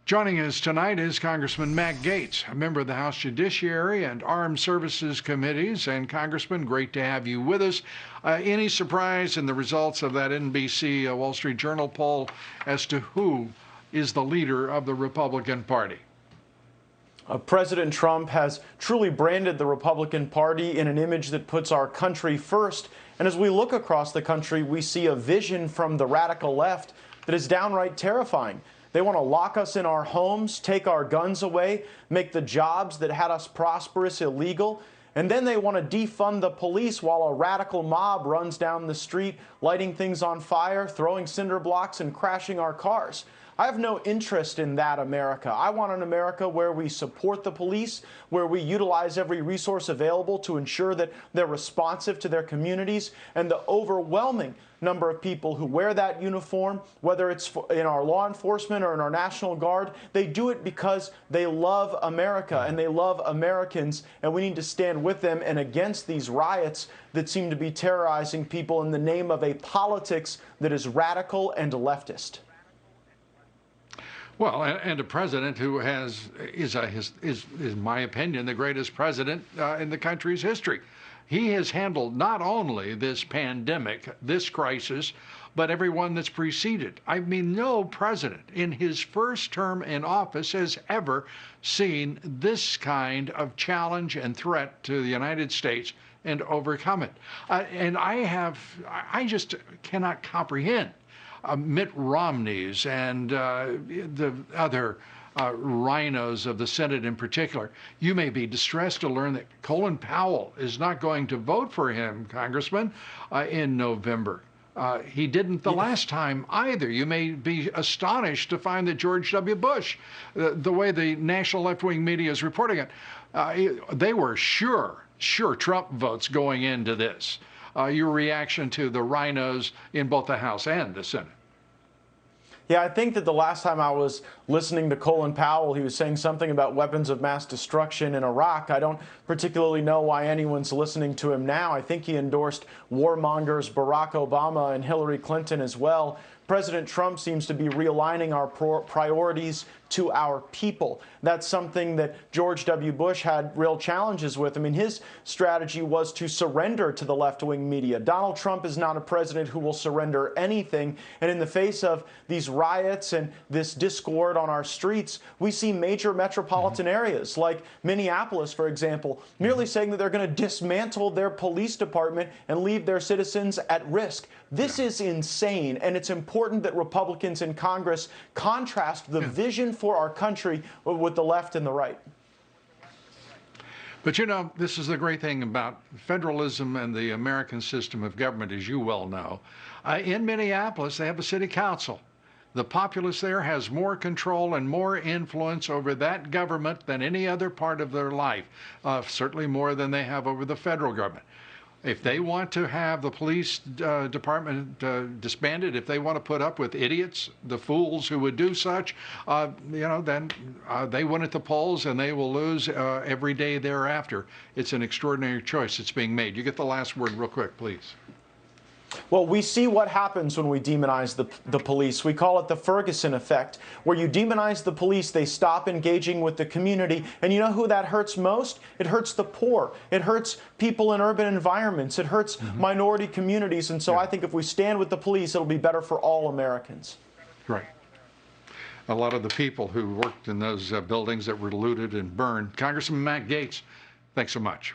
Joining us tonight is Congressman Matt Gaetz, a member of the House Judiciary and Armed Services Committees. And Congressman, great to have you with us. Any surprise in the results of that NBC Wall Street Journal poll as to who is the leader of the Republican Party? President Trump has truly branded the Republican Party in an image that puts our country first. And as we look across the country, we see a vision from the radical left that is downright terrifying. They want to lock us in our homes, take our guns away, make the jobs that had us prosperous illegal, and then they want to defund the police while a radical mob runs down the street, lighting things on fire, throwing cinder blocks, and crashing our cars. I have no interest in that America. I want an America where we support the police, where we utilize every resource available to ensure that they're responsive to their communities, and the overwhelming number of people who wear that uniform, whether it's in our law enforcement or in our National Guard, they do it because they love America and they love Americans, and we need to stand with them and against these riots that seem to be terrorizing people in the name of a politics that is radical and leftist. Well, and a president who is, in my opinion, the greatest president in the country's history. He has handled not only this pandemic, this crisis, but everyone that's preceded. I mean, no president in his first term in office has ever seen this kind of challenge and threat to the United States and overcome it. And I just cannot comprehend Mitt Romney's and the other rhinos of the Senate in particular. You may be distressed to learn that Colin Powell is not going to vote for him, Congressman, in November. He didn't the last time either. You may be astonished to find that George W. Bush, the way the national left-wing media is reporting it, they were sure Trump votes going into this. Your reaction to the rhinos in both the House and the Senate? Yeah, I think that the last time I was listening to Colin Powell, he was saying something about weapons of mass destruction in Iraq. I don't particularly know why anyone's listening to him now. I think he endorsed warmongers Barack Obama and Hillary Clinton as well. President Trump seems to be realigning our priorities to our people. That's something that George W. Bush had real challenges with. I mean, his strategy was to surrender to the left-wing media. Donald Trump is not a president who will surrender anything. And in the face of these riots and this discord on our streets, we see major metropolitan areas like Minneapolis, for example, merely saying that they're going to dismantle their police department and leave their citizens at risk. This is insane, and it's important that Republicans in Congress contrast the vision for our country with the left and the right. But you know, this is the great thing about federalism and the American system of government, as you well know. In Minneapolis, they have a city council. The populace there has more control and more influence over that government than any other part of their life, certainly more than they have over the federal government. If they want to have the police department disbanded, if they want to put up with idiots, the fools who would do such, then they win at the polls and they will lose every day thereafter. It's an extraordinary choice that's being made. You get the last word real quick, please. Well, we see what happens when we demonize the police. We call it the Ferguson effect, where you demonize the police, they stop engaging with the community. And you know who that hurts most? It hurts the poor. It hurts people in urban environments. It hurts minority communities. And so I think if we stand with the police, it'll be better for all Americans. Right. A lot of the people who worked in those buildings that were looted and burned. Congressman Matt Gaetz, thanks so much.